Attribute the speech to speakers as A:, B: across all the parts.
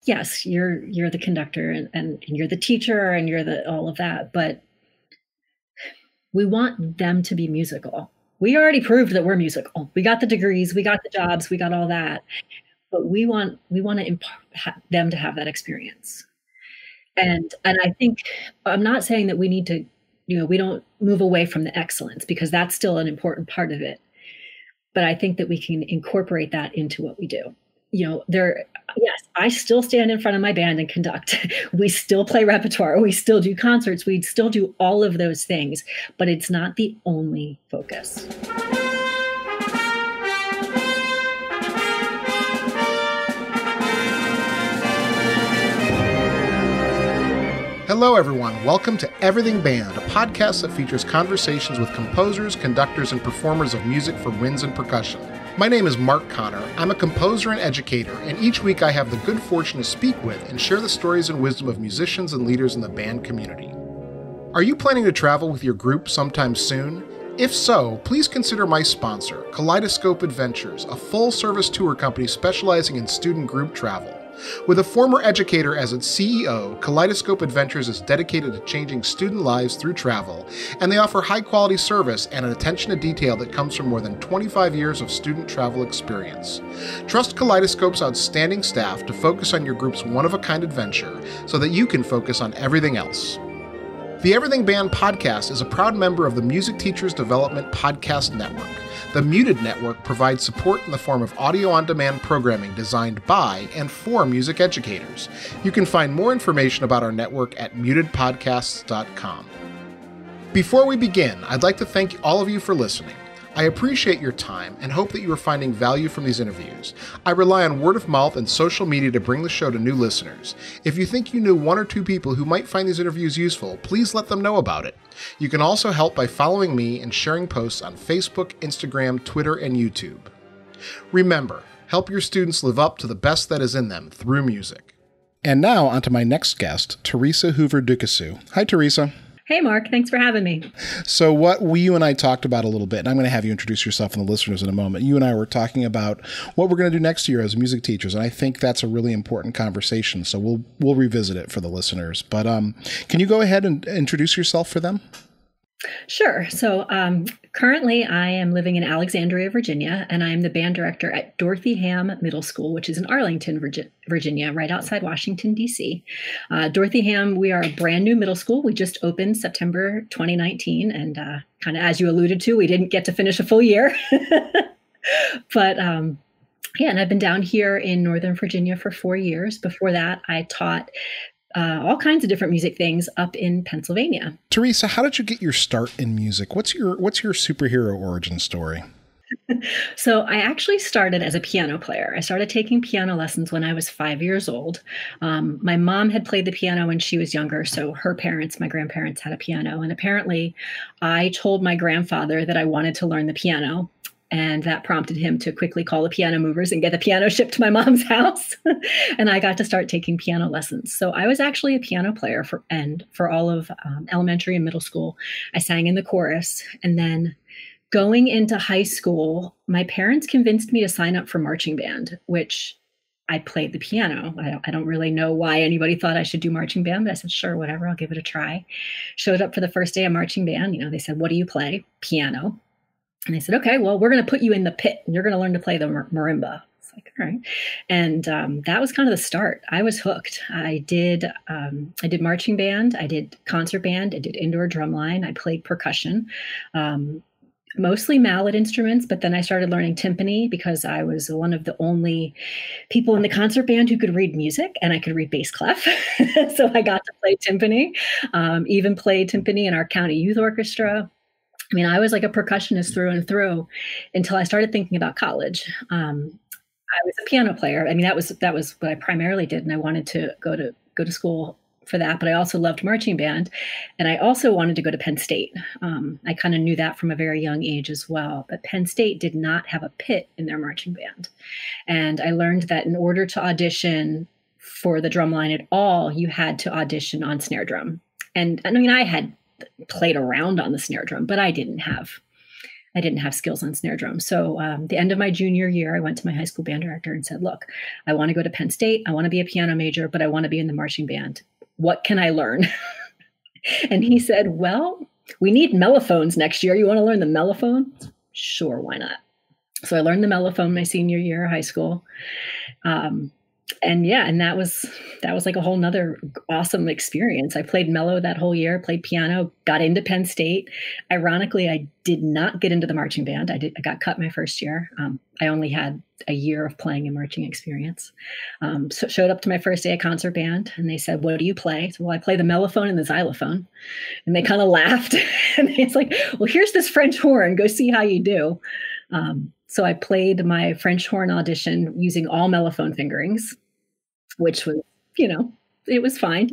A: yes, you're the conductor and you're the teacher and you're the all of that, but we want them to be musical. We already proved that we're musical. We got the degrees, we got the jobs, we got all that, but we want to them to have that experience. And I think I'm not saying that we need to, we don't move away from the excellence because that's still an important part of it. But I think that we can incorporate that into what we do. Yes, I still stand in front of my band and conduct. We still play repertoire. We still do concerts. We still do all of those things, but it's not the only focus.
B: Hello, everyone. Welcome to Everything Band, a podcast that features conversations with composers, conductors, and performers of music for winds and percussion. My name is Mark Connor. I'm a composer and educator, and each week I have the good fortune to speak with and share the stories and wisdom of musicians and leaders in the band community. Are you planning to travel with your group sometime soon? If so, please consider my sponsor, Kaleidoscope Adventures, a full-service tour company specializing in student group travel. With a former educator as its CEO, Kaleidoscope Adventures is dedicated to changing student lives through travel, and they offer high-quality service and an attention to detail that comes from more than 25 years of student travel experience. Trust Kaleidoscope's outstanding staff to focus on your group's one-of-a-kind adventure so that you can focus on everything else. The Everything Band podcast is a proud member of the Music Teachers Development Podcast Network. The Muted Network provides support in the form of audio-on-demand programming designed by and for music educators. You can find more information about our network at mutedpodcasts.com. Before we begin, I'd like to thank all of you for listening. I appreciate your time and hope that you are finding value from these interviews. I rely on word of mouth and social media to bring the show to new listeners. If you think you knew one or two people who might find these interviews useful, please let them know about it. You can also help by following me and sharing posts on Facebook, Instagram, Twitter, and YouTube. Remember, help your students live up to the best that is in them through music. And now onto my next guest, Theresa Hoover Ducassoux. Hi, Theresa.
A: Hey, Mark. Thanks for having me.
B: So what you and I talked about a little bit, and I'm going to have you introduce yourself and the listeners in a moment. You and I were talking about what we're going to do next year as music teachers, and I think that's a really important conversation. So we'll revisit it for the listeners. But can you go ahead and introduce yourself for them?
A: Sure. So currently I am living in Alexandria, Virginia, and I am the band director at Dorothy Hamm Middle School, which is in Arlington, Virginia, right outside Washington, D.C. Dorothy Hamm, we are a brand new middle school. We just opened September 2019, and kind of as you alluded to, we didn't get to finish a full year. But yeah, and I've been down here in Northern Virginia for 4 years. Before that, I taught all kinds of different music things up in Pennsylvania.
B: Theresa, how did you get your start in music? What's your superhero origin story?
A: So I actually started as a piano player. I started taking piano lessons when I was 5 years old. My mom had played the piano when she was younger, so her parents, my grandparents, had a piano. And apparently I told my grandfather that I wanted to learn the piano. And that prompted him to quickly call the piano movers and get the piano shipped to my mom's house. And I got to start taking piano lessons. So I was actually a piano player for all of elementary and middle school. I sang in the chorus. And then going into high school, my parents convinced me to sign up for marching band, which I played the piano. I don't really know why anybody thought I should do marching band, but I said, sure, whatever, I'll give it a try. Showed up for the first day of marching band. They said, what do you play? Piano. And they said, okay, well, we're going to put you in the pit and you're going to learn to play the marimba. It's like, all right. And that was kind of the start. I was hooked. I did marching band. I did concert band. I did indoor drumline. I played percussion, mostly mallet instruments. But then I started learning timpani because I was one of the only people in the concert band who could read music and I could read bass clef. So I got to play timpani, even played timpani in our county youth orchestra. I mean, I was like a percussionist through and through until I started thinking about college. I was a piano player. I mean, that was what I primarily did, and I wanted to go to school for that. But I also loved marching band, and I also wanted to go to Penn State. I kind of knew that from a very young age as well. But Penn State did not have a pit in their marching band, and I learned that in order to audition for the drumline at all, you had to audition on snare drum. And I mean, I had played around on the snare drum, but I didn't have I didn't have skills on snare drum. So the end of my junior year, I went to my high school band director and said, look, I want to go to Penn State. I want to be a piano major, but I want to be in the marching band. What can I learn? And he said, well, we need mellophones next year. You want to learn the mellophone? Sure, why not? So I learned the mellophone my senior year of high school. And that was like a whole nother awesome experience. I played mellow that whole year, played piano, got into Penn State. Ironically, I did not get into the marching band. I got cut my first year. I only had a year of playing and marching experience. So showed up to my first day of concert band, and they said, what do you play? So, well, I play the mellophone and the xylophone. And they kind of laughed. And it's like, well, here's this French horn. Go see how you do. So I played my French horn audition using all mellophone fingerings, which was, it was fine.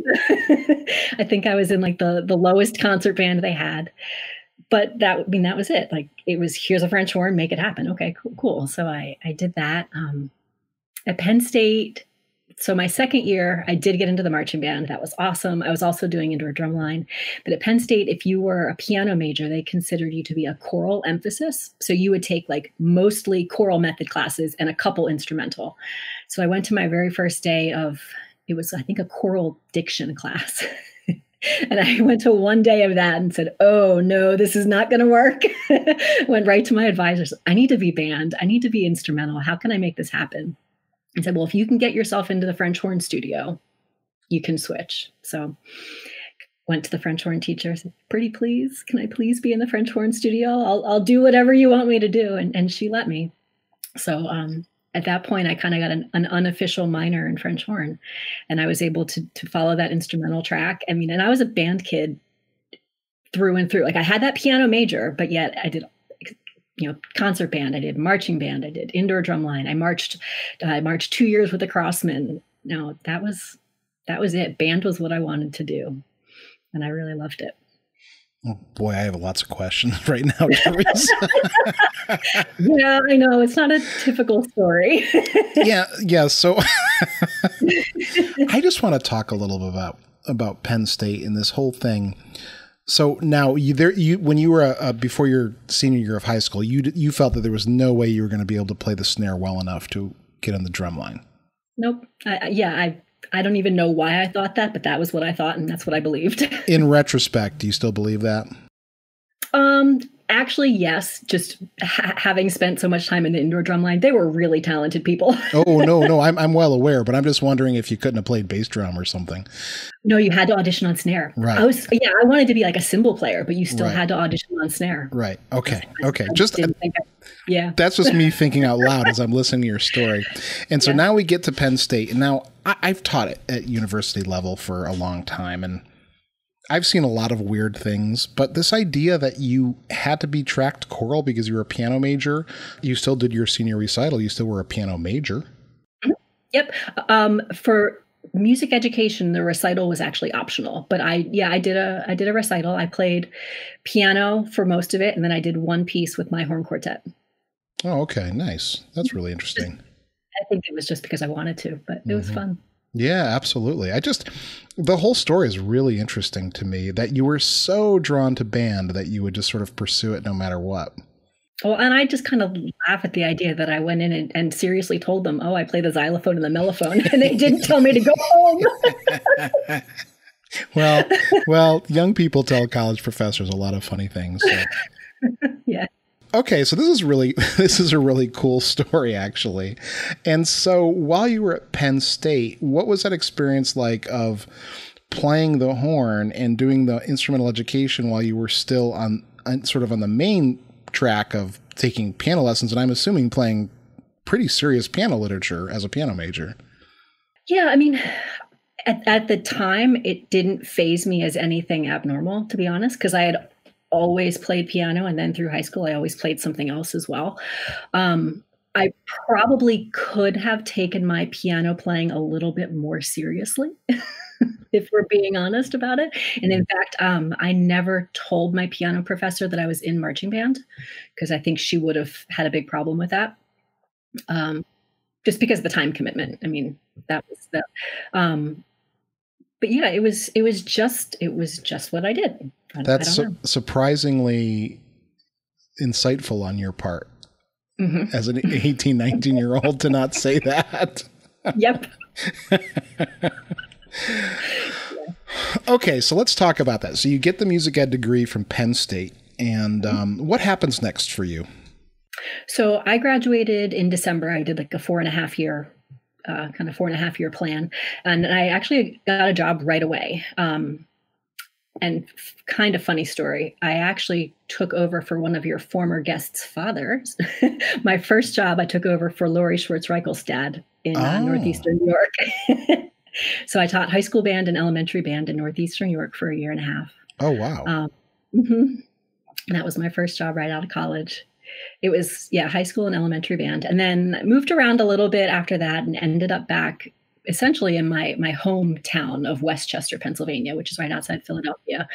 A: I think I was in like the lowest concert band they had. But that was it. Like, it was, here's a French horn, make it happen. Okay, cool. So I did that at Penn State. So my second year, I did get into the marching band. That was awesome. I was also doing indoor drumline. But at Penn State, if you were a piano major, they considered you to be a choral emphasis. So you would take like mostly choral method classes and a couple instrumental. So I went to my very first day of, it was, I think, a choral diction class. And I went to one day of that and said, oh, no, this is not going to work. Went right to my advisors. I need to be band. I need to be instrumental. How can I make this happen? I said, well, if you can get yourself into the French horn studio, you can switch. So went to the French horn teacher, said, pretty please, can I please be in the French horn studio? I'll do whatever you want me to do. And she let me. So at that point, I kind of got an unofficial minor in French horn. And I was able to follow that instrumental track. I mean, and I was a band kid through and through. Like, I had that piano major, but yet I did concert band, I did marching band, I did indoor drumline. I marched 2 years with the Crossmen. No, that was it. Band was what I wanted to do. And I really loved it.
B: Oh boy, I have lots of questions right now, Theresa.
A: Yeah, I know. It's not a typical story.
B: Yeah. So I just want to talk a little bit about Penn State and this whole thing. So now when you were before your senior year of high school, you felt that there was no way you were going to be able to play the snare well enough to get on the drum line.
A: Nope. I don't even know why I thought that, but that was what I thought, and that's what I believed. In
B: retrospect, do you still believe that?
A: Actually, yes. Just having spent so much time in the indoor drumline, they were really talented people.
B: Oh, no. I'm well aware, but I'm just wondering if you couldn't have played bass drum or something.
A: No, you had to audition on snare.
B: Right.
A: I wanted to be like a cymbal player, but you still had to audition on snare.
B: Right. Okay.
A: Yeah.
B: That's just me thinking out loud as I'm listening to your story. And so now we get to Penn State. And now I've taught it at university level for a long time, and I've seen a lot of weird things, but this idea that you had to be tracked choral because you were a piano major, you still did your senior recital, you still were a piano major.
A: Yep. For music education, the recital was actually optional, but I did a recital. I played piano for most of it, and then I did one piece with my horn quartet.
B: Oh, okay. Nice. That's really interesting.
A: I think it was just because I wanted to, but it was fun.
B: Yeah, absolutely. The whole story is really interesting to me, that you were so drawn to band that you would just sort of pursue it no matter what.
A: Well, and I just kind of laugh at the idea that I went in and seriously told them, oh, I play the xylophone and the mellophone, and they didn't tell me to go home. Well, young people tell college professors a lot of funny things. So. Yeah.
B: Okay, so this is a really cool story, actually. And so while you were at Penn State, what was that experience like of playing the horn and doing the instrumental education while you were still on the main track of taking piano lessons, and I'm assuming playing pretty serious piano literature as a piano major? Yeah,
A: I mean, at the time, it didn't faze me as anything abnormal, to be honest, because I had always played piano, and then through high school I always played something else as well. I probably could have taken my piano playing a little bit more seriously, if we're being honest about it. And in fact, I never told my piano professor that I was in marching band, because I think she would have had a big problem with that. Just because of the time commitment. I mean, that was the but yeah, it was just what I did.
B: That's surprisingly insightful on your part as an 18, 19-year-old to not say that.
A: Yep.
B: Okay, so let's talk about that. So you get the music ed degree from Penn State, and what happens next for you?
A: So I graduated in December. I did like a 4.5 year plan. And I actually got a job right away. And kind of funny story. I actually took over for one of your former guests' fathers. My first job, I took over for Laurie Schwartz-Reichel's dad in Northeastern New York. So I taught high school band and elementary band in Northeastern New York for 1.5 years.
B: Oh, wow.
A: And that was my first job right out of college. It was, high school and elementary band. And then moved around a little bit after that and ended up back essentially in my hometown of Westchester, Pennsylvania, which is right outside Philadelphia.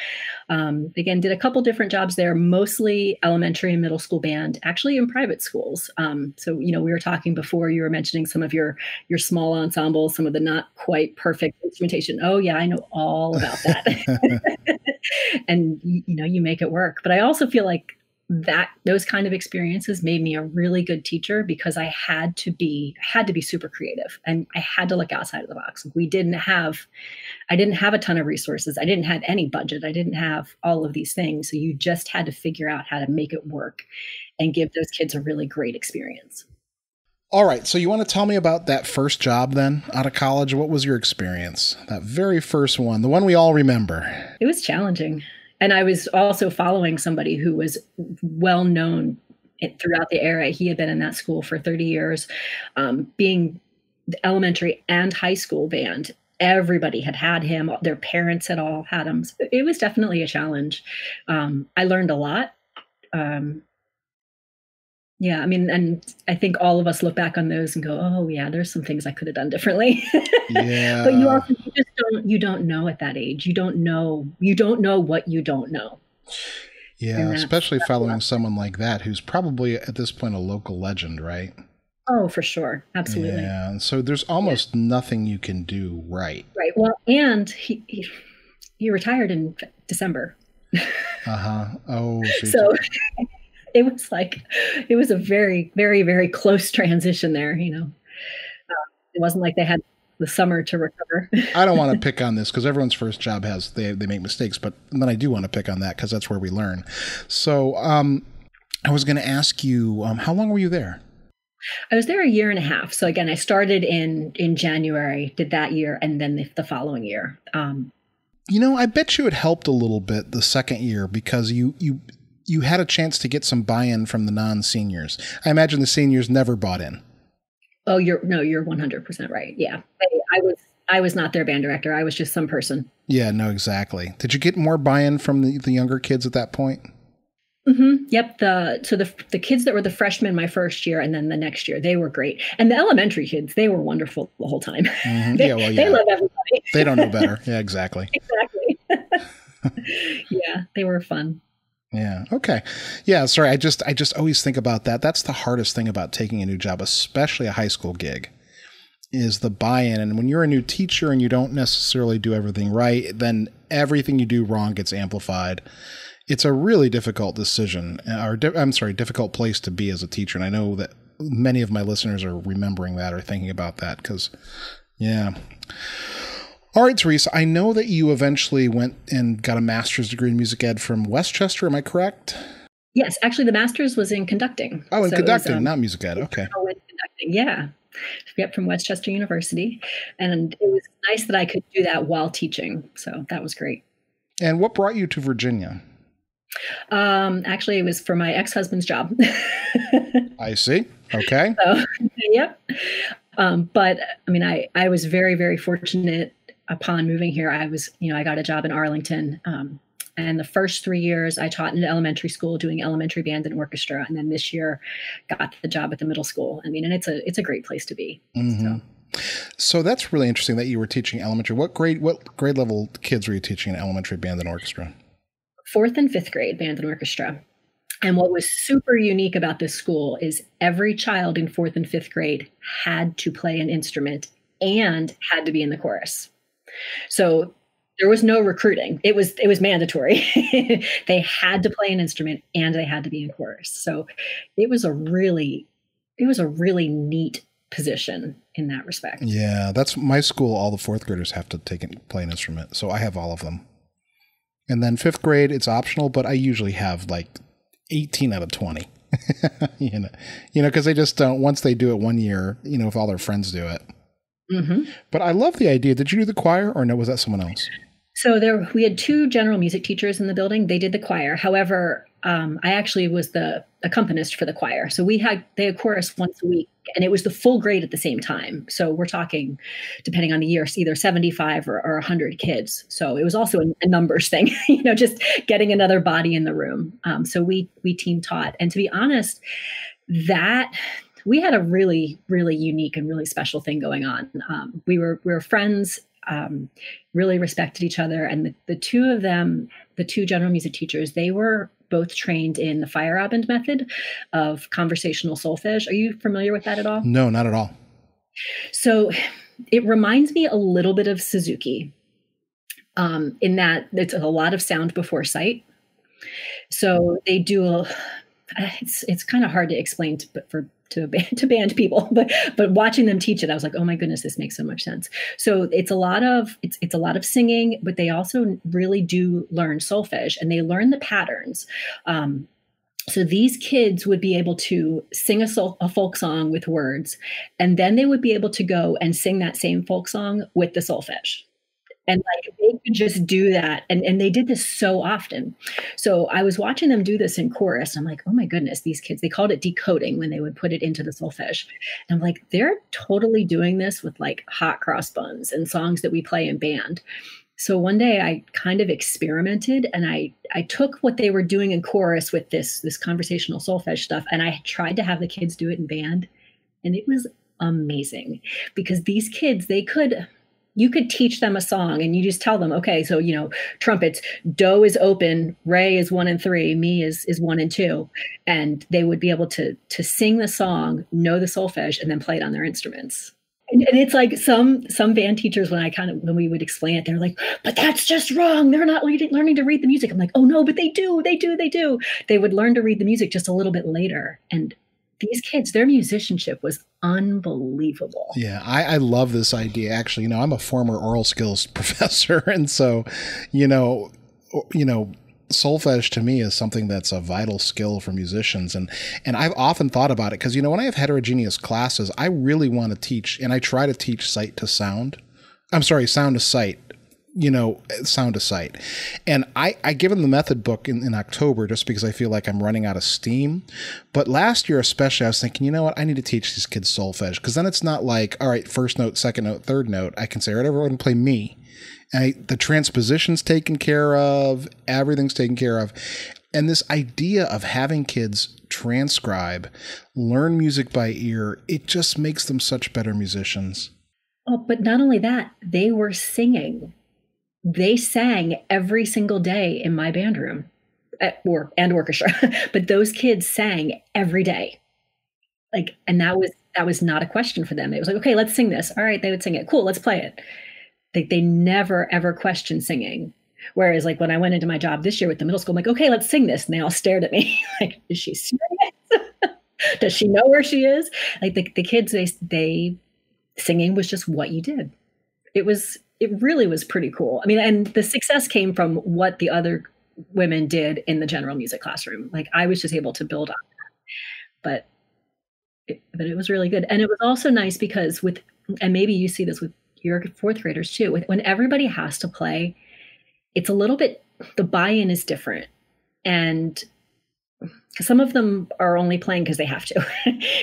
A: Again, did a couple different jobs there, mostly elementary and middle school band, actually in private schools. So, we were talking before, you were mentioning some of your small ensembles, some of the not quite perfect instrumentation. Oh yeah, I know all about that. And, you make it work. But I also feel like those kind of experiences made me a really good teacher because I had to be super creative and I had to look outside of the box. I didn't have a ton of resources. I didn't have any budget. I didn't have all of these things. So you just had to figure out how to make it work and give those kids a really great experience.
B: All right. So you want to tell me about that first job then out of college? What was your experience? That very first one, the one we all remember.
A: It was challenging. And I was also following somebody who was well known throughout the era. He had been in that school for 30 years, being the elementary and high school band. Everybody had him. Their parents had all had him. So it was definitely a challenge. I learned a lot. And I think all of us look back on those and go, oh yeah, there's some things I could have done differently.
B: Yeah.
A: But you don't know at that age. You don't know what you don't know.
B: Yeah, especially following someone like that who's probably at this point a local legend, right?
A: Oh, for sure. Absolutely.
B: Yeah, and so there's almost nothing you can do right.
A: Right. Well, and he retired in December.
B: Oh,
A: so it was a very, very, very close transition there. It wasn't like they had the summer to recover.
B: I don't want to pick on this because everyone's first job they make mistakes, but then I do want to pick on that because that's where we learn. So I was going to ask you, how long were you there?
A: I was there 1.5 years. So again, I started in January, did that year, and then the following year.
B: I bet you it helped a little bit the second year because you had a chance to get some buy-in from the non-seniors. I imagine the seniors never bought in.
A: Oh, you're 100% right. Yeah. I was not their band director. I was just some person.
B: Yeah, no, exactly. Did you get more buy-in from the younger kids at that point?
A: Mm-hmm. Yep. The kids that were the freshmen my first year and then the next year, they were great. And the elementary kids, they were wonderful the whole time.
B: Mm-hmm.
A: They love everybody.
B: They don't know better. Yeah, exactly.
A: Exactly. Yeah, they were fun.
B: Yeah. Okay. Yeah. Sorry. I just always think about that. That's the hardest thing about taking a new job, especially a high school gig, is the buy-in. And when you're a new teacher and you don't necessarily do everything right, then everything you do wrong gets amplified. It's a really difficult decision, difficult place to be as a teacher. And I know that many of my listeners are remembering that or thinking about that because, yeah. All right, Theresa, I know that you eventually went and got a master's degree in music ed from Westchester. Am I correct?
A: Yes. Actually, the master's was in conducting.
B: Oh, in conducting, not music ed. Okay.
A: Oh, in conducting. Yeah. Yep, from Westchester University. And it was nice that I could do that while teaching. So that was great.
B: And what brought you to Virginia?
A: Actually, it was for my ex-husband's job.
B: I see. Okay.
A: So, yep. But I mean, I was very, very fortunate upon moving here. I got a job in Arlington. And the first 3 years I taught in elementary school doing elementary band and orchestra. And then this year got the job at the middle school. I mean, and it's a great place to be.
B: Mm-hmm. So that's really interesting that you were teaching elementary. What grade level kids were you teaching in elementary band and orchestra?
A: 4th and 5th grade band and orchestra. And what was super unique about this school is every child in 4th and 5th grade had to play an instrument and had to be in the chorus. So There was no recruiting. It was mandatory. They had to play an instrument and they had to be in chorus. So it was a really neat position in that respect.
C: Yeah, that's my school. All the fourth graders have to play an instrument. So I have all of them. And then fifth grade, it's optional, but I usually have like 18 out of 20. Because they just don't, once they do it one year, if all their friends do it.
A: Mm-hmm.
C: But I love the idea. Did you do the choir or no, was that someone else?
A: So we had two general music teachers in the building. They did the choir. However, I actually was the accompanist for the choir. So they had chorus once a week, and it was the full grade at the same time. So we're talking, depending on the year, either 75 or 100 kids. So it was also a numbers thing, just getting another body in the room. So we team taught. And to be honest, that we had a really, really unique and really special thing going on. We were friends. Really respected each other. And the two of them, the two general music teachers, they were both trained in the Feierabend method of conversational solfege. Are you familiar with that at all?
C: No, not at all.
A: So it reminds me a little bit of Suzuki, in that it's a lot of sound before sight. So they do it's kind of hard to explain to band people, but watching them teach it, I was like, oh my goodness, this makes so much sense. So it's a lot of singing, but they also really do learn solfege, and they learn the patterns. So these kids would be able to sing a folk song with words, and then they would be able to go and sing that same folk song with the solfege. And like they could just do that. And they did this so often. So I was watching them do this in chorus. I'm like, oh my goodness, these kids, they called it decoding when they would put it into the solfege. And I'm like, they're totally doing this with like Hot Cross Buns and songs that we play in band. So one day I kind of experimented, and I took what they were doing in chorus with this conversational solfege stuff, and I tried to have the kids do it in band. And it was amazing, because these kids, you could teach them a song and you just tell them, okay, so, trumpets, do is open, re is 1 and 3, mi is 1 and 2. And they would be able to sing the song, know the solfege, and then play it on their instruments. And it's like some band teachers, when we would explain it, they're like, but that's just wrong. They're not learning to read the music. I'm like, oh no, but they do. They would learn to read the music just a little bit later. And these kids, their musicianship was unbelievable.
C: Yeah, I love this idea. Actually, I'm a former oral skills professor, and so, solfege to me is something that's a vital skill for musicians, and I've often thought about it because when I have heterogeneous classes, I really want to teach, and I try to teach sight to sound. I'm sorry, sound to sight. Sound to sight. And I give them the method book in October just because I feel like I'm running out of steam. But last year especially, I was thinking, you know what? I need to teach these kids solfege, because then it's not like, all right, first note, second note, third note. I can say, all right, everyone play me. And the transposition's taken care of. Everything's taken care of. And this idea of having kids transcribe, learn music by ear, it just makes them such better musicians.
A: Oh, but not only that, they were singing. They sang every single day in my band room and orchestra, but those kids sang every day. And that was not a question for them. It was like, okay, let's sing this. All right. They would sing it. Cool. Let's play it. They never, ever questioned singing. Whereas like when I went into my job this year with the middle school, I'm like, okay, let's sing this. And they all stared at me like, is she serious? Does she know where she is? Like the kids, they singing was just what you did. It really was pretty cool. I mean, and the success came from what the other women did in the general music classroom. Like I was just able to build on that, but it was really good. And it was also nice because and maybe you see this with your fourth graders too, when everybody has to play, it's a little bit, the buy-in is different. And some of them are only playing because they have to.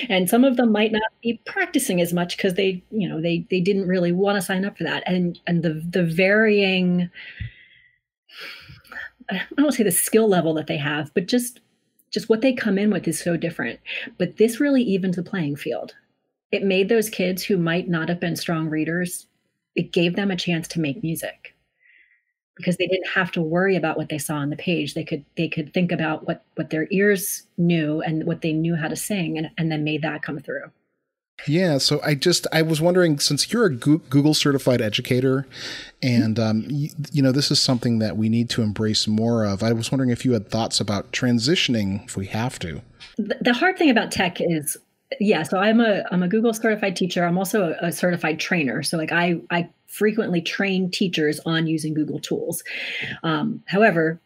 A: And some of them might not be practicing as much because they didn't really want to sign up for that. And the varying, I don't want to say the skill level that they have, but just what they come in with is so different. But this really evens the playing field. It made those kids who might not have been strong readers, it gave them a chance to make music. Because they didn't have to worry about what they saw on the page. They could think about what their ears knew and what they knew how to sing, and then made that come through.
C: Yeah, so I was wondering, since you're a Google certified educator, and this is something that we need to embrace more of. I was wondering if you had thoughts about transitioning if we have to.
A: The hard thing about tech is, yeah, so I'm a Google certified teacher. I'm also a certified trainer. So like I frequently train teachers on using Google tools. However,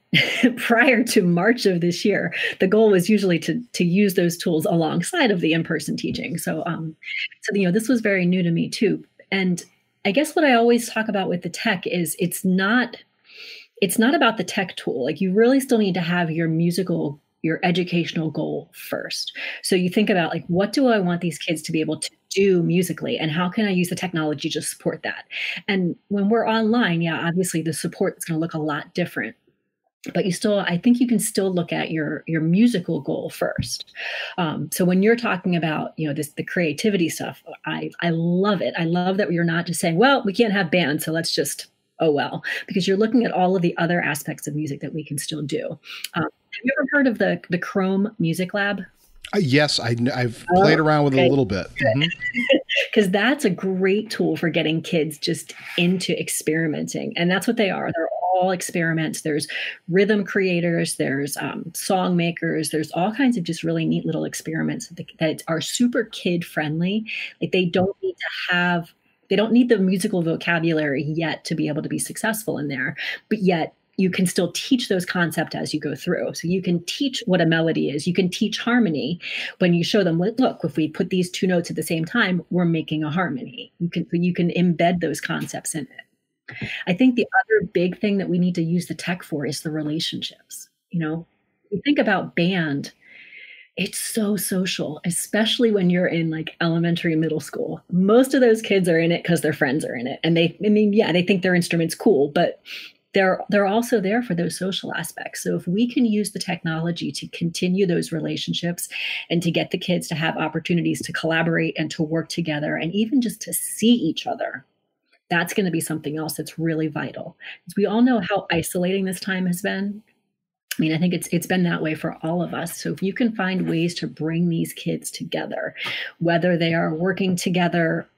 A: prior to March of this year, the goal was usually to use those tools alongside of the in-person teaching. So this was very new to me too. And I guess what I always talk about with the tech is it's not about the tech tool. Like, you really still need to have your educational goal first. So you think about, like, what do I want these kids to be able to do musically, and how can I use the technology to support that? And when we're online, yeah, obviously the support is going to look a lot different. But I think you can still look at your musical goal first. So when you're talking about, the creativity stuff, I love it. I love that you're not just saying, well, we can't have bands, so let's just, oh well, because you're looking at all of the other aspects of music that we can still do. Have you ever heard of the Chrome Music Lab?
C: Yes, I've played around with it a little bit.
A: Because that's a great tool for getting kids just into experimenting. And that's what they are. They're all experiments. There's rhythm creators, there's song makers, there's all kinds of just really neat little experiments that are super kid friendly. Like, they don't need the musical vocabulary yet to be able to be successful in there, but yet you can still teach those concepts as you go through. So you can teach what a melody is. You can teach harmony when you show them, look, if we put these two notes at the same time, we're making a harmony. You can embed those concepts in it. I think the other big thing that we need to use the tech for is the relationships. You think about band, it's so social, especially when you're in like elementary, middle school. Most of those kids are in it because their friends are in it. And they think their instrument's cool, but they're also there for those social aspects. So if we can use the technology to continue those relationships and to get the kids to have opportunities to collaborate and to work together and even just to see each other, that's going to be something else that's really vital. Because we all know how isolating this time has been. I mean, I think it's been that way for all of us. So if you can find ways to bring these kids together, whether they are working together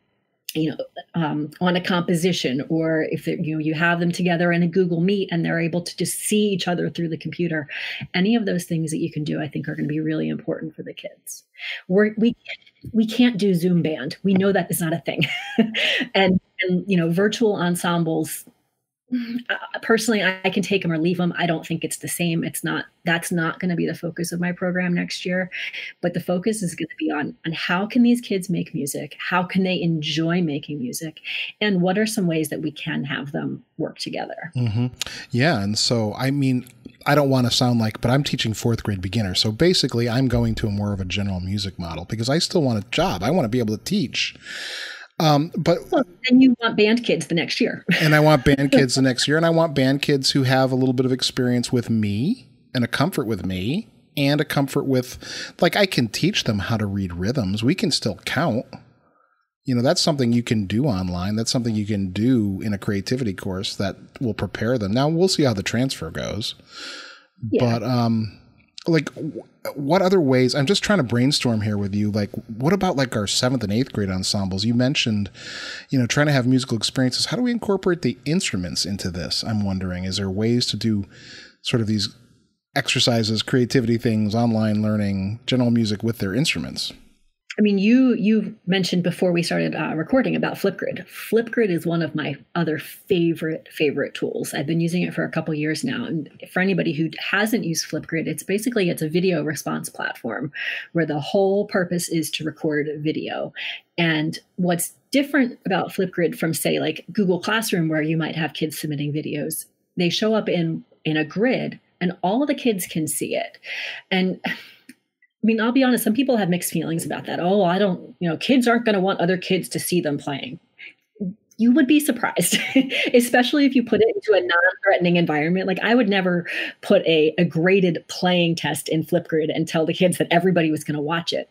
A: on a composition, or if you have them together in a Google Meet and they're able to just see each other through the computer, any of those things that you can do, I think, are going to be really important for the kids. We can't do Zoom band. We know that is not a thing. and virtual ensembles, personally, I can take them or leave them. I don't think it's the same. That's not going to be the focus of my program next year, but the focus is going to be on how can these kids make music? How can they enjoy making music? And what are some ways that we can have them work together?
C: Mm-hmm. Yeah. And so, I mean, I don't want to sound like, but I'm teaching fourth grade beginner. So basically I'm going to more of a general music model because I still want a job. I want to be able to teach. But
A: then you want band kids the next year.
C: And I want band kids the next year. And I want band kids who have a little bit of experience with me and a comfort with me and a comfort with, like, I can teach them how to read rhythms. We can still count. That's something you can do online. That's something you can do in a creativity course that will prepare them. Now we'll see how the transfer goes. Yeah. But, what other ways? I'm just trying to brainstorm here with you. Like, what about like our 7th and 8th grade ensembles? You mentioned, trying to have musical experiences. How do we incorporate the instruments into this? I'm wondering, is there ways to do sort of these exercises, creativity things, online learning, general music with their instruments?
A: I mean, you mentioned before we started recording about Flipgrid. Flipgrid is one of my other favorite tools. I've been using it for a couple years now. And for anybody who hasn't used Flipgrid, it's a video response platform where the whole purpose is to record video. And what's different about Flipgrid from, say, like Google Classroom, where you might have kids submitting videos, they show up in a grid and all of the kids can see it. And I mean, I'll be honest, some people have mixed feelings about that. Oh, kids aren't going to want other kids to see them playing. You would be surprised, especially if you put it into a non-threatening environment. Like, I would never put a graded playing test in Flipgrid and tell the kids that everybody was going to watch it.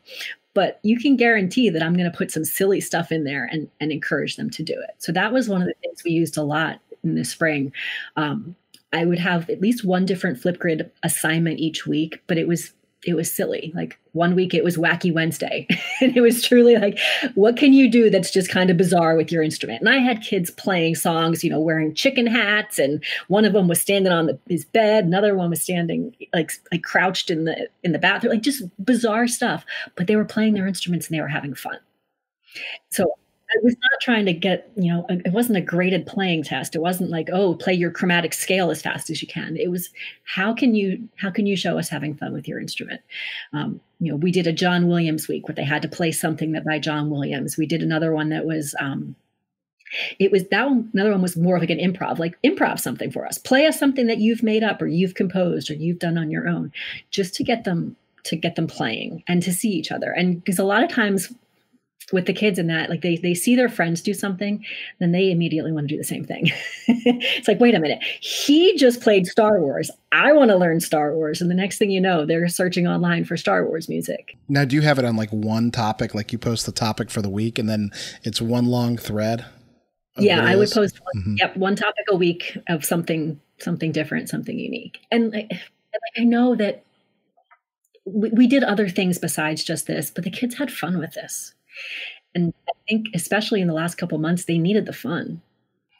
A: But you can guarantee that I'm going to put some silly stuff in there and encourage them to do it. So that was one of the things we used a lot in the spring. I would have at least one different Flipgrid assignment each week, but it was it was silly. Like one week it was Wacky Wednesday. And it was truly like, what can you do that's just kind of bizarre with your instrument? And I had kids playing songs, wearing chicken hats. And one of them was standing on his bed. Another one was standing like crouched in the bathroom, like just bizarre stuff. But they were playing their instruments and they were having fun. So I was not trying to get, it wasn't a graded playing test. It wasn't like, oh, play your chromatic scale as fast as you can. It was, how can you show us having fun with your instrument? We did a John Williams week where they had to play something that by John Williams. We did another one that was, another one was more of like an improv, like improv something for us. Play us something that you've made up or you've composed or you've done on your own, just to get them playing and to see each other. And because a lot of times with the kids in that, like they see their friends do something, then they immediately want to do the same thing. It's like, wait a minute, he just played Star Wars. I want to learn Star Wars. And the next thing you know, they're searching online for Star Wars music.
C: Now, do you have it on like one topic, like you post the topic for the week and then it's one long thread?
A: Yeah, I would post one topic a week of something different, something unique. And I know that we did other things besides just this, but the kids had fun with this. And I think, especially in the last couple of months, they needed the fun.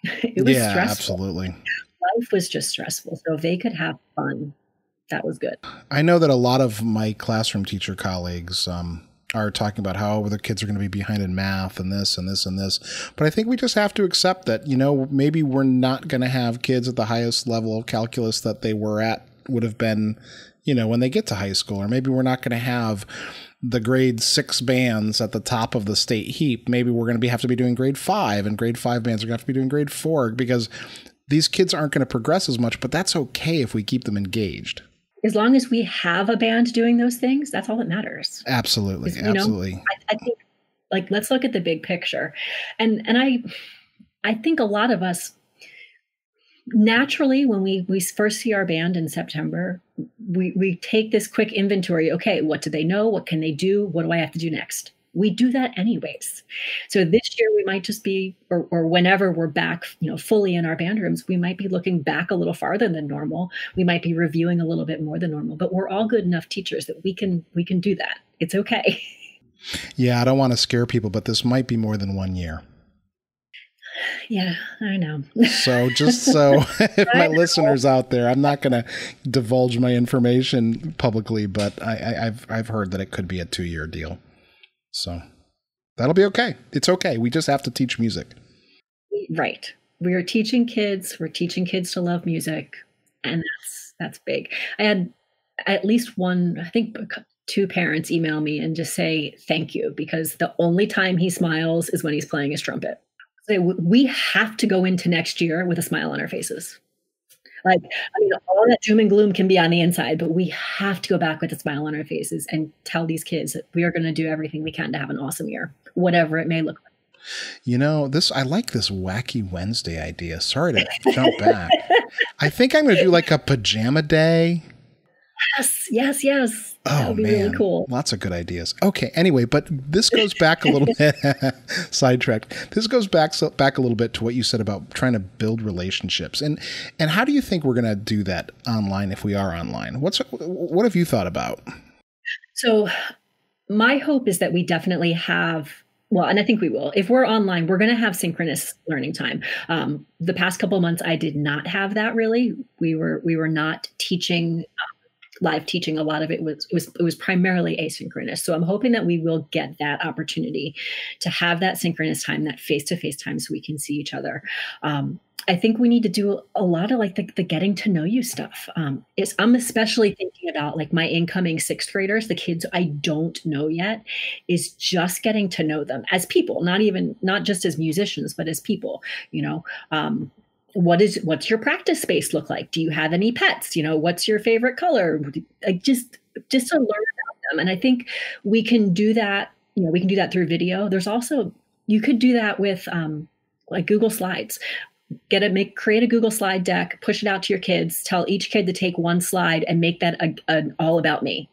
A: It was stressful.
C: Absolutely.
A: Life was just stressful. So if they could have fun, that was good.
C: I know that a lot of my classroom teacher colleagues are talking about how the kids are going to be behind in math and this and this and this. But I think we just have to accept that, maybe we're not going to have kids at the highest level of calculus that they would have been, when they get to high school. Or maybe we're not going to have the grade 6 bands at the top of the state heap. Maybe we're going to have to be doing grade 5, and grade 5 bands are going to have to be doing grade 4, because these kids aren't going to progress as much, but that's okay if we keep them engaged.
A: As long as we have a band doing those things, that's all that matters.
C: Absolutely. Absolutely.
A: I think, like, let's look at the big picture. And I think a lot of us, naturally, when we first see our band in September, we take this quick inventory. Okay, what do they know? What can they do? What do I have to do next? We do that anyways. So this year we might just be, or whenever we're back, fully in our band rooms, we might be looking back a little farther than normal. We might be reviewing a little bit more than normal, but we're all good enough teachers that we can do that. It's okay.
C: Yeah, I don't want to scare people, but this might be more than 1 year.
A: Yeah, I know.
C: So just so if my listeners out there, I'm not going to divulge my information publicly, but I've heard that it could be a 2-year deal. So that'll be okay. It's okay. We just have to teach music.
A: Right. We are teaching kids. We're teaching kids to love music. And that's big. I had at least one, I think 2 parents email me and just say, thank you, because the only time he smiles is when he's playing his trumpet. So we have to go into next year with a smile on our faces. Like, all that doom and gloom can be on the inside, but we have to go back with a smile on our faces and tell these kids that we are going to do everything we can to have an awesome year, whatever it may look like.
C: I like this Wacky Wednesday idea. Sorry to jump back. I think I'm going to do like a pajama day.
A: Yes. That would be really cool.
C: Lots of good ideas. Okay. Anyway, but this goes back a little bit sidetracked. This goes back a little bit to what you said about trying to build relationships. And how do you think we're going to do that online if we are online? What have you thought about?
A: So my hope is that we definitely have, well, and I think we will. If we're online, we're going to have synchronous learning time. The past couple of months, I did not have that really. We were not teaching live teaching. A lot of it was primarily asynchronous. So I'm hoping that we will get that opportunity to have that synchronous time, that face-to-face time, so we can see each other. I think we need to do a lot of like the getting to know you stuff. I'm especially thinking about like my incoming 6th graders, the kids I don't know yet, is just getting to know them as people, not just as musicians, but as people, what's your practice space look like? Do you have any pets? What's your favorite color? Like just to learn about them. And I think we can do that. We can do that through video. There's also, you could do that with like Google Slides. Create a Google slide deck, push it out to your kids, tell each kid to take one slide and make that an all about me.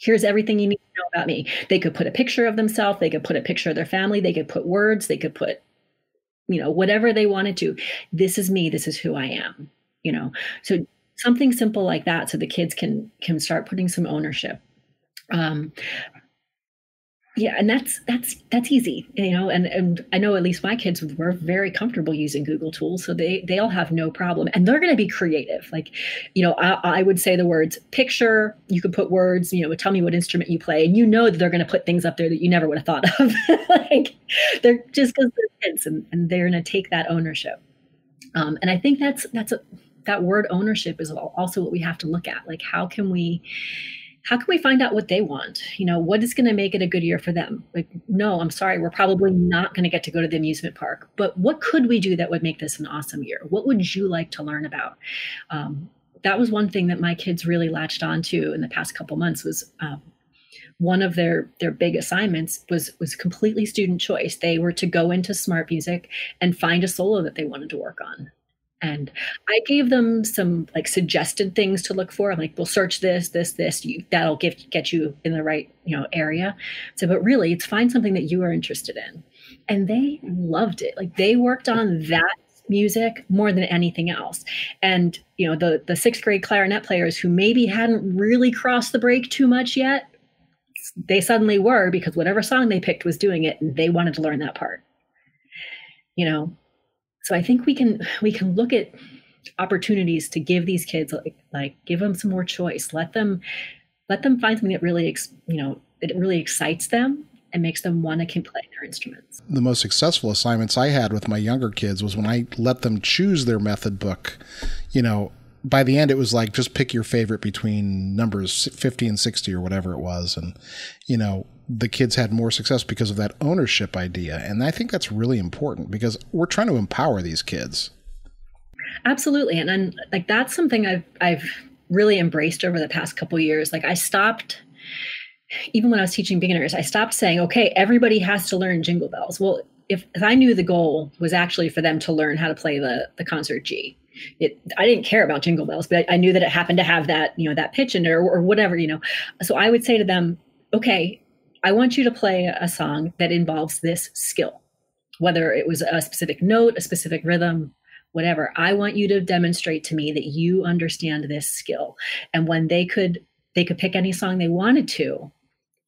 A: Here's everything you need to know about me. They could put a picture of themselves. They could put a picture of their family. They could put words. They could put whatever they wanted to. This is me. This is who I am. So something simple like that, so the kids can start putting some ownership. Yeah, and that's easy, and I know at least my kids were very comfortable using Google tools, so they'll have no problem, and they're going to be creative. Like, I would say the words picture, you could put words, tell me what instrument you play, and that they're going to put things up there that you never would have thought of. Like, they're just because they're kids, and they're going to take that ownership. And I think that word ownership is also what we have to look at. Like, how can we find out what they want? What is going to make it a good year for them? Like, no, I'm sorry, we're probably not going to get to go to the amusement park, but what could we do that would make this an awesome year? What would you like to learn about? That was one thing that my kids really latched onto in the past couple months was one of their big assignments was completely student choice. They were to go into Smart Music and find a solo that they wanted to work on. And I gave them some like suggested things to look for. I'm like, we'll search this, that'll get you in the right, area. So, but really it's find something that you are interested in. And they loved it. Like, they worked on that music more than anything else. And, the sixth grade clarinet players who maybe hadn't really crossed the break too much yet, they suddenly were, because whatever song they picked was doing it, and they wanted to learn that part. So I think we can look at opportunities to give these kids like give them some more choice. Let them find something that really it really excites them and makes them want to play their instruments.
C: The most successful assignments I had with my younger kids was when I let them choose their method book. By the end, it was like, just pick your favorite between numbers 50 and 60 or whatever it was. And, the kids had more success because of that ownership idea. And I think that's really important because we're trying to empower these kids.
A: Absolutely. And then like, that's something I've really embraced over the past couple of years. Like, I stopped, even when I was teaching beginners, I stopped saying, okay, everybody has to learn Jingle Bells. Well, if I knew the goal was actually for them to learn how to play the concert G, I didn't care about Jingle Bells, but I knew that it happened to have that, that pitch in it or whatever, So I would say to them, okay, I want you to play a song that involves this skill, whether it was a specific note, a specific rhythm, whatever. I want you to demonstrate to me that you understand this skill. And when they could pick any song they wanted to,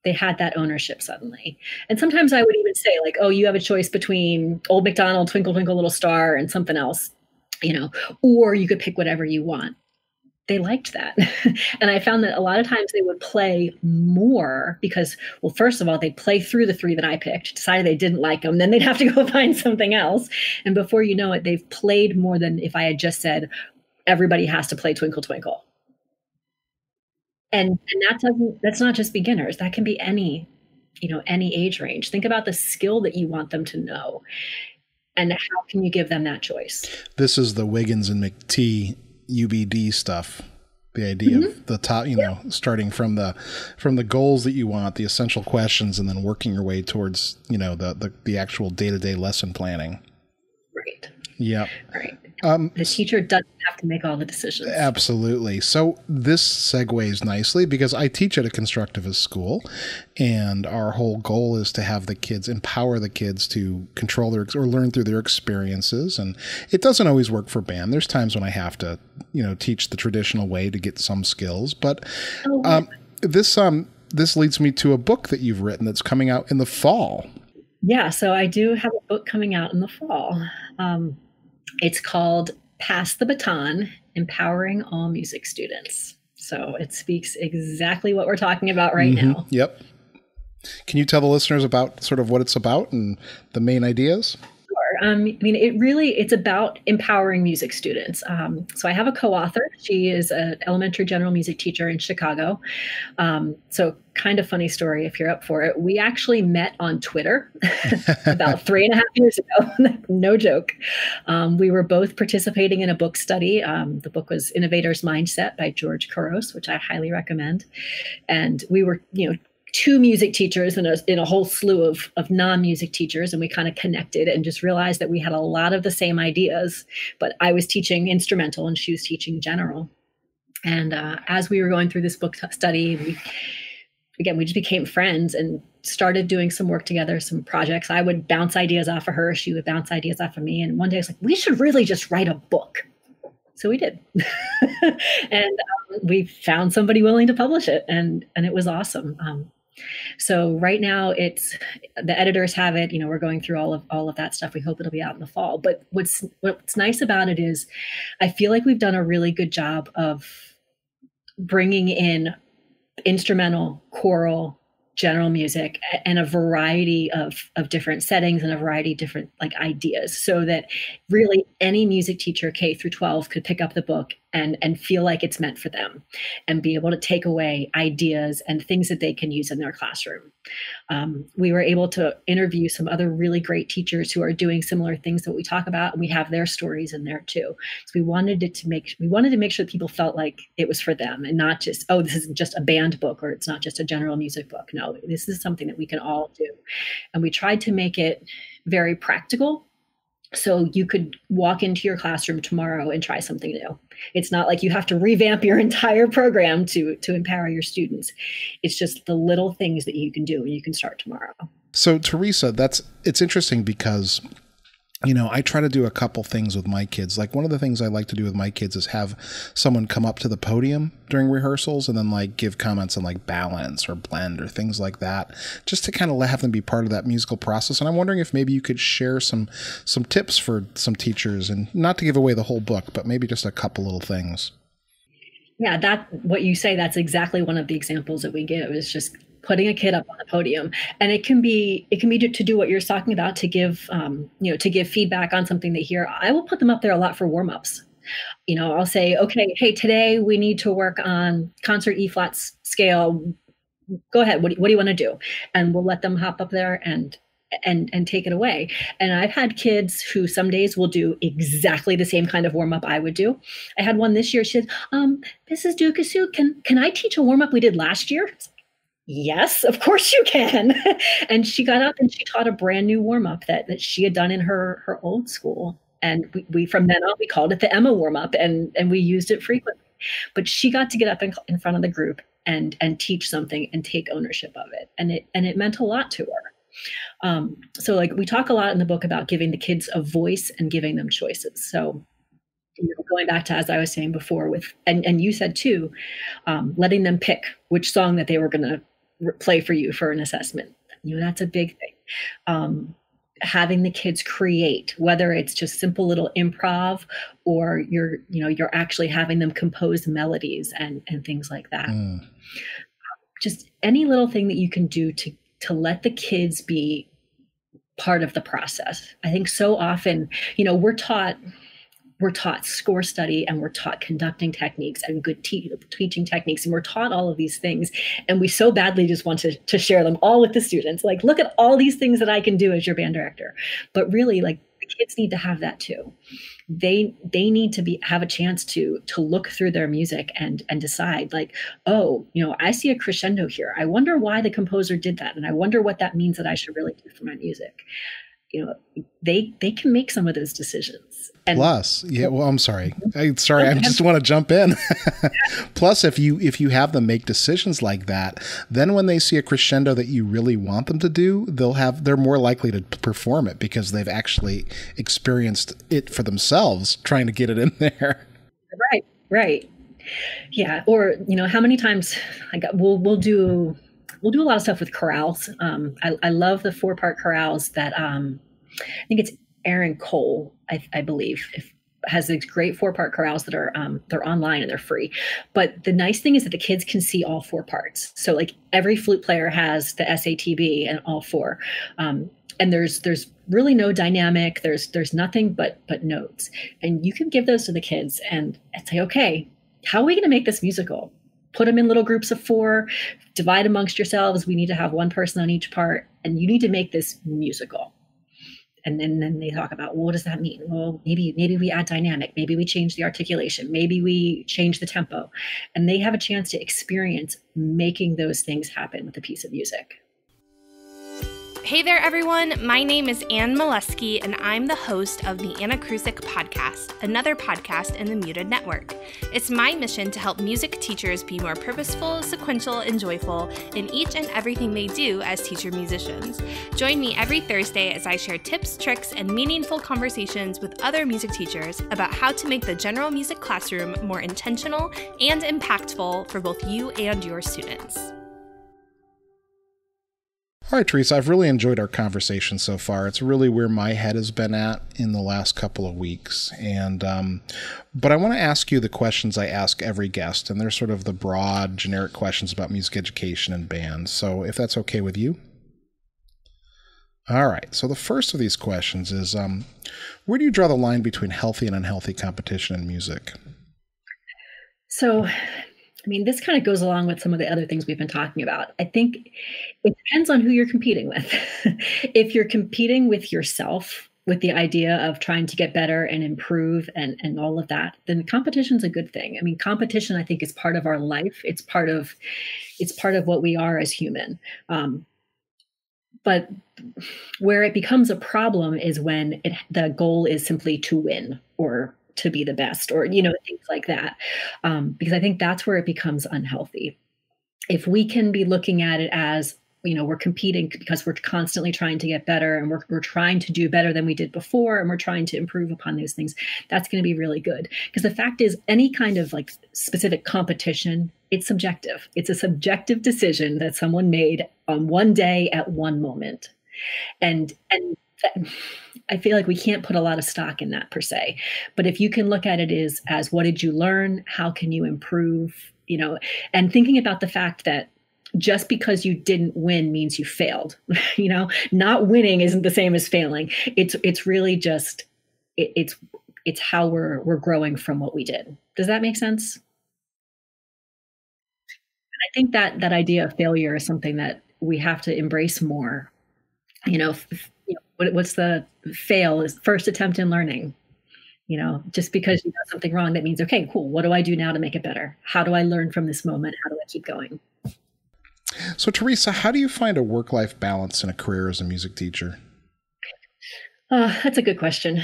A: they had that ownership suddenly. And sometimes I would even say like, oh, you have a choice between Old MacDonald, Twinkle, Twinkle, Little Star, and something else, or you could pick whatever you want. They liked that. And I found that a lot of times they would play more because, well, first of all, they'd play through the three that I picked, decided they didn't like them, then they'd have to go find something else. And before you know it, they've played more than if I had just said, everybody has to play Twinkle, Twinkle. And that's not just beginners. That can be any age range. Think about the skill that you want them to know. And how can you give them that choice? This
C: is the Wiggins and McTee UBD stuff. The idea of the top, starting from the goals that you want, the essential questions, and then working your way towards, the actual day-to-day lesson planning.
A: Right.
C: Yeah.
A: Right. The teacher doesn't have to make all the decisions.
C: Absolutely. So this segues nicely because I teach at a constructivist school, and our whole goal is to have the kids, empower the kids to control or learn through their experiences. And it doesn't always work for band. There's times when I have to, teach the traditional way to get some skills. But this leads me to a book that you've written that's coming out in the fall.
A: Yeah, so I do have a book coming out in the fall. It's called Pass the Baton, Empowering All Music Students. So it speaks exactly what we're talking about right now.
C: Yep. Can you tell the listeners about sort of what it's about and the main ideas?
A: It's about empowering music students. So I have a co-author. She is an elementary general music teacher in Chicago. So kind of funny story if you're up for it. We actually met on Twitter about 3.5 years ago. No joke. We were both participating in a book study. The book was Innovator's Mindset by George Couros, which I highly recommend. And we were, two music teachers in a whole slew of non-music teachers. And we kind of connected and just realized that we had a lot of the same ideas, but I was teaching instrumental and she was teaching general. And as we were going through this book study, we just became friends and started doing some work together, some projects. I would bounce ideas off of her. She would bounce ideas off of me. And one day I was like, we should really just write a book. So we did. And we found somebody willing to publish it, and it was awesome. So right now the editors have it, we're going through all of that stuff. We hope it'll be out in the fall. But what's nice about it is I feel like we've done a really good job of bringing in instrumental, choral, general music, and a variety of different settings and a variety of different ideas, so that really any music teacher K through 12 could pick up the book and feel like it's meant for them, and be able to take away ideas and things that they can use in their classroom. We were able to interview some other really great teachers who are doing similar things that we talk about, and we have their stories in there too. So we wanted to make sure that people felt like it was for them, and not just, oh, this isn't just a band book, or it's not just a general music book. No, this is something that we can all do. And we tried to make it very practical, so you could walk into your classroom tomorrow and try something new. It's not like you have to revamp your entire program to empower your students. It's just the little things that you can do, and you can start tomorrow.
C: So Theresa, it's interesting because, I try to do a couple things with my kids. Like, one of the things I like to do with my kids is have someone come up to the podium during rehearsals and then give comments on balance or blend or things like that, just to kind of have them be part of that musical process. And I'm wondering if maybe you could share some tips for some teachers, and not to give away the whole book, but maybe just a couple little things.
A: Yeah, what you say, that's exactly one of the examples that we give, is just putting a kid up on the podium. And it can be to do what you're talking about, to give feedback on something they hear. I will put them up there a lot for warm-ups. I'll say, okay, hey, today we need to work on concert E flat scale. Go ahead. What do you want to do? And we'll let them hop up there and take it away. And I've had kids who some days will do exactly the same kind of warm-up I would do. I had one this year. She said, Mrs. Ducassoux, can I teach a warm-up we did last year? Yes, of course you can. And she got up and she taught a brand new warm-up that she had done in her old school. And we from then on, we called it the Emma warm-up, and we used it frequently. But she got to get up in front of the group and teach something and take ownership of it. And it meant a lot to her. So we talk a lot in the book about giving the kids a voice and giving them choices. So going back to, as I was saying before, and you said too, letting them pick which song that they were going to play for you for an assessment. That's a big thing. Having the kids create, whether it's just simple little improv, or you're actually having them compose melodies and things like that. Just any little thing that you can do to let the kids be part of the process. I think so often, we're taught score study, and we're taught conducting techniques and good teaching techniques, and we're taught all of these things, and we so badly just want to share them all with the students. Look at all these things that I can do as your band director. But really, the kids need to have that too. They need to have a chance to look through their music and decide, I see a crescendo here. I wonder why the composer did that, and I wonder what that means that I should really do for my music. They can make some of those decisions. And
C: plus, I'm sorry. I just want to jump in. Plus, if you have them make decisions like that, then when they see a crescendo that you really want them to do, they're more likely to perform it because they've actually experienced it for themselves, trying to get it in there.
A: Right. Yeah. Or, how many times we'll do a lot of stuff with chorales. I love the 4-part chorales that I think it's Aaron Cole, I believe, has these great 4-part chorales that are they're online and they're free. But the nice thing is that the kids can see all 4 parts. So every flute player has the SATB and all 4. And there's really no dynamic. There's nothing but notes. And you can give those to the kids and say, okay, how are we going to make this musical? Put them in little groups of 4, divide amongst yourselves. We need to have one person on each part, and you need to make this musical. And then they talk about, well, what does that mean? Well, maybe we add dynamic. Maybe we change the articulation. Maybe we change the tempo. And they have a chance to experience making those things happen with a piece of music.
D: Hey there, everyone. My name is Ann Molesky, and I'm the host of the Anna Krusick Podcast, another podcast in the Muted Network. It's my mission to help music teachers be more purposeful, sequential, and joyful in each and everything they do as teacher musicians. Join me every Thursday as I share tips, tricks, and meaningful conversations with other music teachers about how to make the general music classroom more intentional and impactful for both you and your students.
C: All right, Theresa, I've really enjoyed our conversation so far. It's really where my head has been at in the last couple of weeks. But I want to ask you the questions I ask every guest, and they're sort of the broad, generic questions about music education and band. So if that's okay with you. All right, so the first of these questions is, where do you draw the line between healthy and unhealthy competition in music?
A: So, this kind of goes along with some of the other things we've been talking about. I think it depends on who you're competing with. If you're competing with yourself, with the idea of trying to get better and improve and all of that, then competition's a good thing. Competition, I think, is part of our life. It's part of what we are as human. But where it becomes a problem is when the goal is simply to win or to be the best, or, things like that. Because I think that's where it becomes unhealthy. If we can be looking at it as, we're competing because we're constantly trying to get better and we're trying to do better than we did before, and we're trying to improve upon those things, that's going to be really good. Because the fact is, any kind of specific competition, it's subjective. It's a subjective decision that someone made on one day at one moment. And I feel like we can't put a lot of stock in that per se. But if you can look at it as what did you learn? How can you improve? And thinking about the fact that just because you didn't win means you failed. Not winning isn't the same as failing. It's really just it's how we're growing from what we did. Does that make sense? And I think that idea of failure is something that we have to embrace more. What's the fail is first attempt in learning. Just because you got something wrong, that means, okay, cool. What do I do now to make it better? How do I learn from this moment? How do I keep going?
C: So, Theresa, how do you find a work-life balance in a career as a music teacher?
A: That's a good question.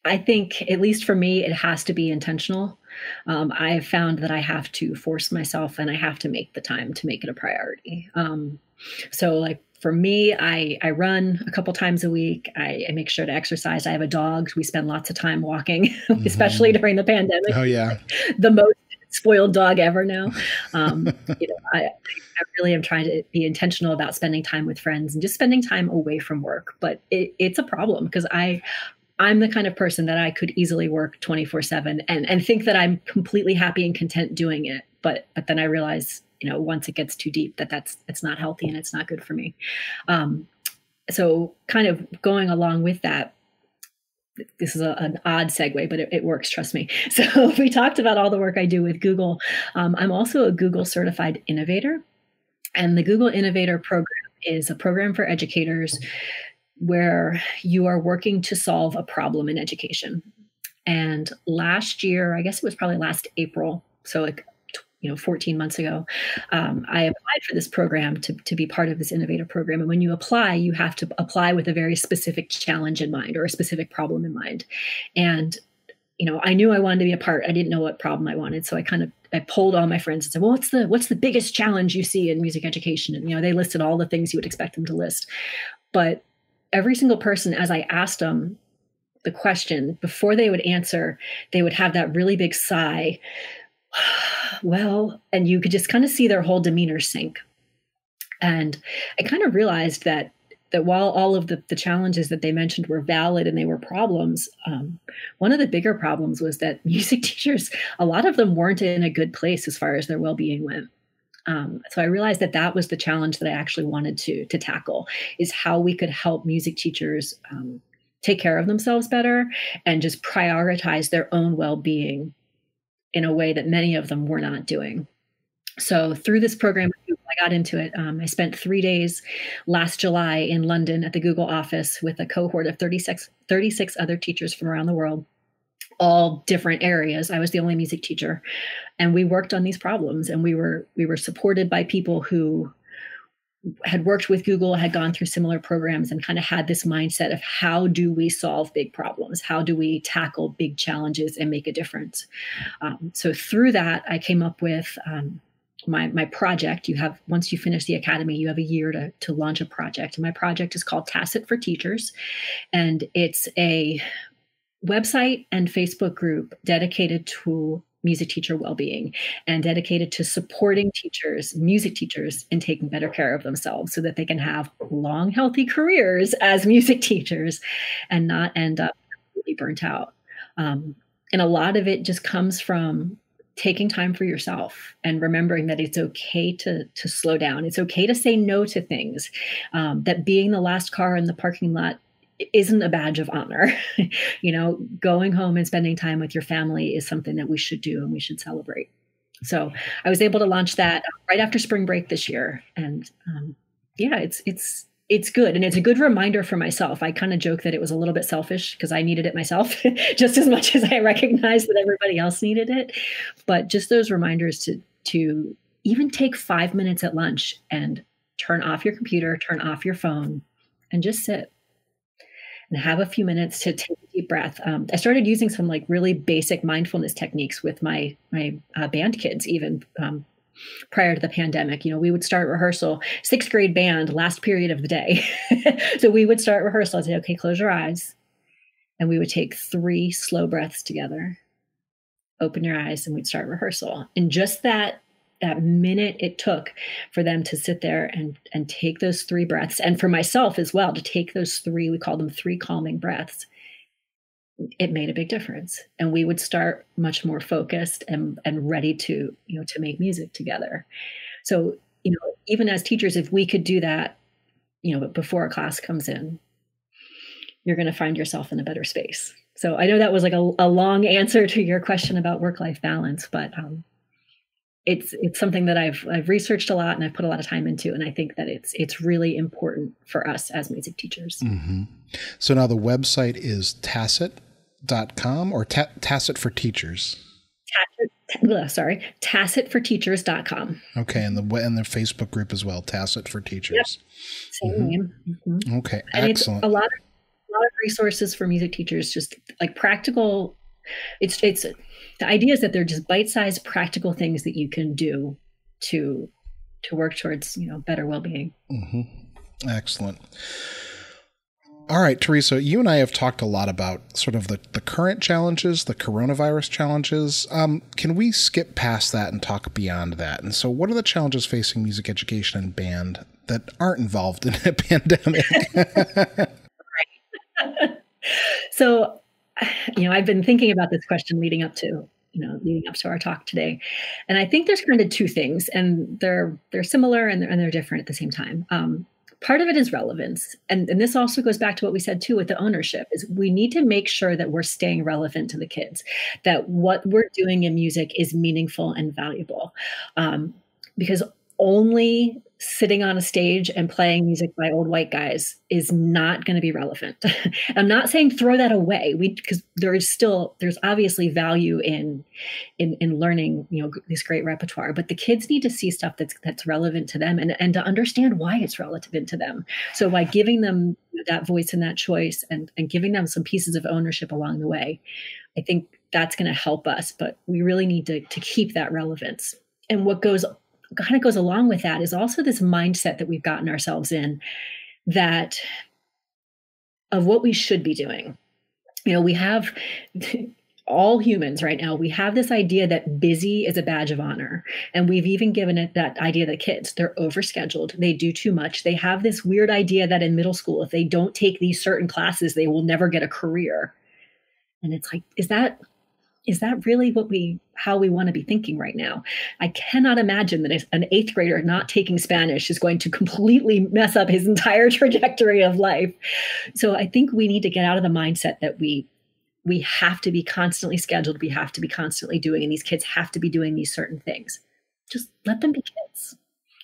A: I think, at least for me, it has to be intentional. I have found that I have to force myself and I have to make the time to make it a priority. For me, I run a couple times a week. I make sure to exercise. I have a dog. We spend lots of time walking, especially during the pandemic.
C: Oh, yeah.
A: The most spoiled dog ever now. I really am trying to be intentional about spending time with friends and just spending time away from work. But it's a problem because I'm the kind of person that I could easily work 24/7 and think that I'm completely happy and content doing it. But then I realize, once it gets too deep, it's not healthy and it's not good for me. So kind of going along with that, this is an odd segue, but it works, trust me. So we talked about all the work I do with Google. I'm also a Google certified innovator, and the Google Innovator Program is a program for educators where you are working to solve a problem in education. And last year, I guess it was probably last April, so 14 months ago, I applied for this program to be part of this innovator program. And when you apply, you have to apply with a very specific challenge in mind or a specific problem in mind. And, I knew I wanted to be a part. I didn't know what problem I wanted. So I polled all my friends and said, well, what's the biggest challenge you see in music education? And, they listed all the things you would expect them to list. But every single person, as I asked them the question, before they would answer, they would have that really big sigh. Well, and you could just kind of see their whole demeanor sink. And I kind of realized that while all of the challenges that they mentioned were valid and they were problems, one of the bigger problems was that music teachers, a lot of them weren't in a good place as far as their well-being went. So I realized that was the challenge that I actually wanted to tackle, is how we could help music teachers take care of themselves better and just prioritize their own well-being in a way that many of them were not doing. So through this program, I got into it. I spent 3 days last July in London at the Google office with a cohort of 36 other teachers from around the world, all different areas. I was the only music teacher. And we worked on these problems, and we were supported by people who had worked with Google, had gone through similar programs, and kind of had this mindset of how do we solve big problems? How do we tackle big challenges and make a difference? So through that, I came up with my project. Once you finish the academy, you have a year to launch a project. And my project is called Tacet for Teachers. And it's a website and Facebook group dedicated to music teacher well-being and dedicated to supporting teachers, music teachers, in taking better care of themselves so that they can have long, healthy careers as music teachers and not end up completely burnt out. And a lot of it just comes from taking time for yourself and remembering that it's okay to slow down. It's okay to say no to things, that being the last car in the parking lot isn't a badge of honor. Going home and spending time with your family is something that we should do and we should celebrate. So I was able to launch that right after spring break this year. And it's good. And it's a good reminder for myself. I kind of joke that it was a little bit selfish because I needed it myself just as much as I recognized that everybody else needed it. But just those reminders to even take 5 minutes at lunch and turn off your computer, turn off your phone, and just sit and have a few minutes to take a deep breath. I started using some really basic mindfulness techniques with my band kids, even prior to the pandemic. We would start rehearsal, 6th grade band, last period of the day. So we would start rehearsal. I'd say, okay, close your eyes. And we would take 3 slow breaths together, open your eyes, and we'd start rehearsal. And just that minute it took for them to sit there and take those 3 breaths, and for myself as well to take those 3, we call them 3 calming breaths, it made a big difference. And we would start much more focused and ready to make music together. So even as teachers, if we could do that before a class comes in, you're going to find yourself in a better space. So I know that was a long answer to your question about work-life balance, but it's something that I've researched a lot and I've put a lot of time into. And I think that it's really important for us as music teachers.
C: Mm-hmm. So now the website is Tacet.com or Tacet for Teachers?
A: Tacetforteachers.com.
C: Okay. And the Facebook group as well, Tacet for Teachers.
A: Yep. Same name. Mm-hmm.
C: Okay.
A: And
C: excellent.
A: It's a lot of resources for music teachers, just practical. It's the idea is that they're just bite-sized practical things that you can do to work towards better well-being.
C: Mm-hmm. Excellent. All right, Theresa, you and I have talked a lot about sort of the current challenges, the coronavirus challenges. Can we skip past that and talk beyond that? And so what are the challenges facing music education and band that aren't involved in a pandemic?
A: So, I've been thinking about this question leading up to our talk today. And I think there's kind of 2 things, and they're similar and they're different at the same time. Part of it is relevance. And this also goes back to what we said too with the ownership, is we need to make sure that we're staying relevant to the kids, that what we're doing in music is meaningful and valuable. Because only sitting on a stage and playing music by old white guys is not going to be relevant. I'm not saying throw that away, because there's obviously value in learning, this great repertoire, but the kids need to see stuff that's relevant to them and to understand why it's relevant to them. So by giving them that voice and that choice and giving them some pieces of ownership along the way, I think that's going to help us, but we really need to keep that relevance. And what goes along with that is also this mindset that we've gotten ourselves in, that of what we should be doing. We have all humans right now, we have this idea that busy is a badge of honor. And we've even given it that idea that kids, they're overscheduled, they do too much. They have this weird idea that in middle school, if they don't take these certain classes, they will never get a career. And it's is that really how we want to be thinking right now? I cannot imagine that an 8th grader not taking Spanish is going to completely mess up his entire trajectory of life. So I think we need to get out of the mindset that we have to be constantly scheduled, we have to be constantly doing, and these kids have to be doing these certain things. Just let them be kids.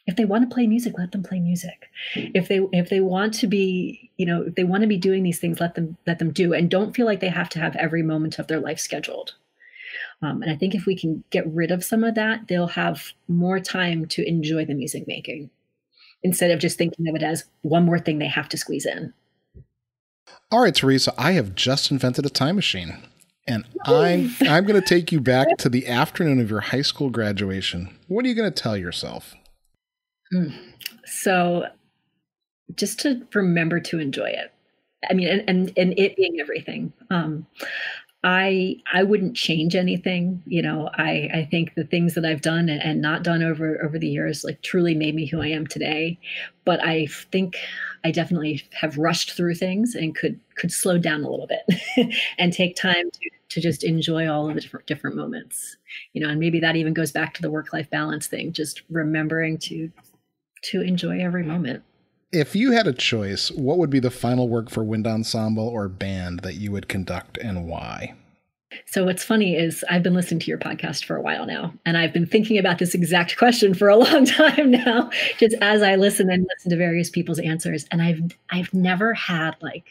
A: If they want to play music, let them play music. If they want to be, if they want to be doing these things, let them do, and don't feel like they have to have every moment of their life scheduled. And I think if we can get rid of some of that, they'll have more time to enjoy the music making. instead of just thinking of it as one more thing they have to squeeze in.
C: All right, Theresa, I have just invented a time machine, and I'm going to take you back to the afternoon of your high school graduation. What are you going to tell yourself?
A: So just to remember to enjoy it. I mean, and it being everything. I wouldn't change anything. I think the things that I've done and not done over the years, like, truly made me who I am today. But I think I definitely have rushed through things and could slow down a little bit and take time to just enjoy all of the different moments. And maybe that even goes back to the work-life balance thing, just remembering to enjoy every moment.
C: If you had a choice, what would be the final work for wind ensemble or band that you would conduct, and why?
A: So what's funny is I've been listening to your podcast for a while now, and I've been thinking about this exact question for a long time now, just as I listen to various people's answers. And I've never had a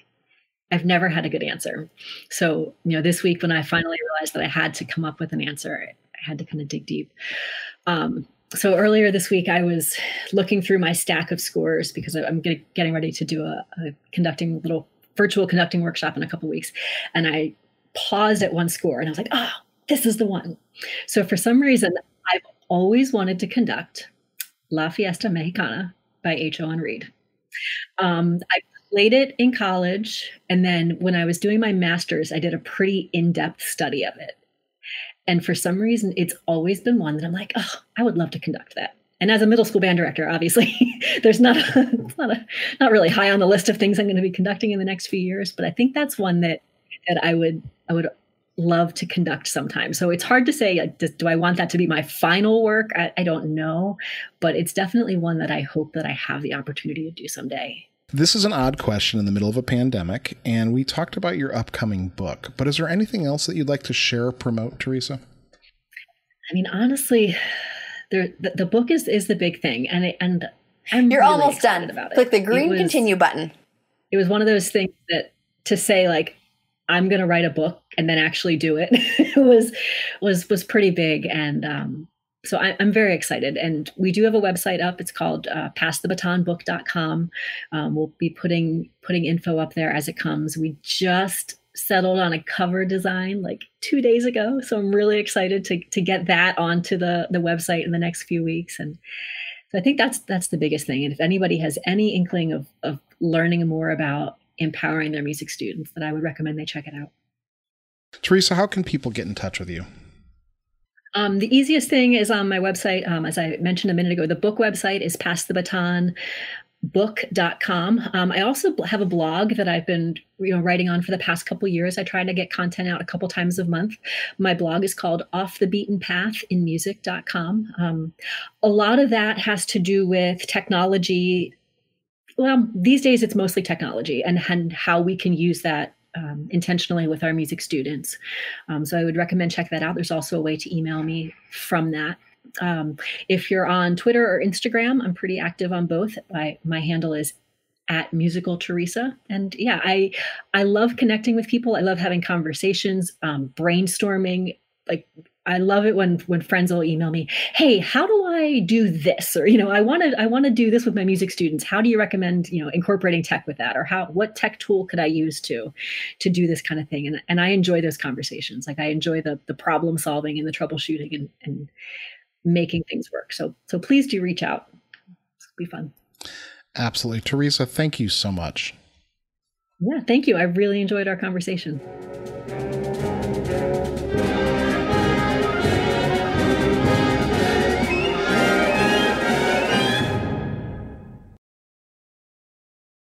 A: good answer. So, this week when I finally realized that I had to come up with an answer, I had to kind of dig deep. So earlier this week, I was looking through my stack of scores because I'm getting ready to do a little virtual conducting workshop in a couple of weeks. And I paused at one score and I was like, oh, this is the one. So for some reason, I've always wanted to conduct La Fiesta Mexicana by H.O. and Reed. I played it in college. And then when I was doing my master's, I did a pretty in-depth study of it. And for some reason, it's always been one that I'm like, oh, I would love to conduct that. And as a middle school band director, obviously, there's not really high on the list of things I'm going to be conducting in the next few years. But I think that's one that I would love to conduct sometime. So it's hard to say, do I want that to be my final work? I don't know. But it's definitely one that I hope that I have the opportunity to do someday.
C: This is an odd question in the middle of a pandemic, and we talked about your upcoming book, but is there anything else that you'd like to share or promote, Theresa?
A: I mean, honestly, the book is the big thing, and I'm
E: You're
A: really
E: almost done.
A: about it.
E: Click the green continue button.
A: It was one of those things that to say, like, I'm going to write a book and then actually do it was pretty big. And so I'm very excited. And we do have a website up. It's called passthebatonbook.com. We'll be putting info up there as it comes. We just settled on a cover design like 2 days ago. So I'm really excited to get that onto the website in the next few weeks. And so I think that's the biggest thing. And if anybody has any inkling of learning more about empowering their music students, then I would recommend they check it out.
C: Theresa, how can people get in touch with you?
A: The easiest thing is on my website. As I mentioned a minute ago, the book website is passthebatonbook.com. I also have a blog that I've been writing on for the past couple of years. I try to get content out a couple times a month. My blog is called offthebeatenpathinmusic.com. A lot of that has to do with technology. Well, these days it's mostly technology and how we can use that intentionally with our music students. So I would recommend check that out. There's also a way to email me from that. If you're on Twitter or Instagram, I'm pretty active on both. My handle is @musicaltheresa. And yeah, I love connecting with people. I love having conversations, brainstorming. Like, I love it when friends will email me, hey, how do I do this? Or, I want to do this with my music students. How do you recommend, incorporating tech with that? Or what tech tool could I use to do this kind of thing? And I enjoy those conversations. Like, I enjoy the problem solving and the troubleshooting and making things work. So please do reach out. It's going to be fun.
C: Absolutely. Theresa, thank you so much.
A: Yeah, thank you. I really enjoyed our conversation.